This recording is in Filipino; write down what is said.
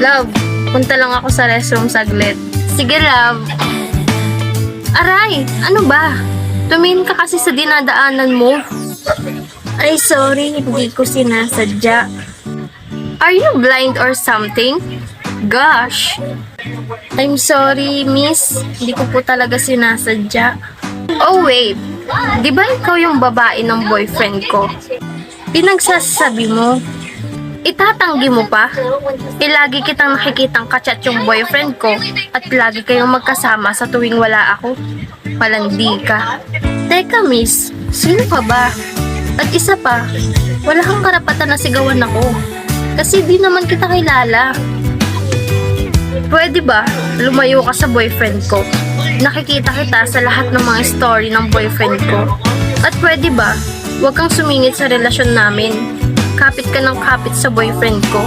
Love, punta lang ako sa restroom saglit. Sige, love. Aray, ano ba? Tumingin ka kasi sa dinadaanan mo. Ay, sorry, hindi ko sinasadya. Are you blind or something? Gosh. I'm sorry, miss. Hindi ko po talaga sinasadya. Oh, wait. Di ba ikaw yung babae ng boyfriend ko? Pinagsasabi mo. Itatanggi mo pa? Lagi kitang nakikitang kachat yung boyfriend ko at lagi kayong magkasama sa tuwing wala ako. Palandi ka. Teka, miss. Sino ka ba? At isa pa, wala kang karapatan na sigawan ako. Kasi di naman kita kilala. Pwede ba lumayo ka sa boyfriend ko? Nakikita kita sa lahat ng mga story ng boyfriend ko. At pwede ba, huwag kang sumingit sa relasyon namin. Kapit ka ng kapit sa boyfriend ko.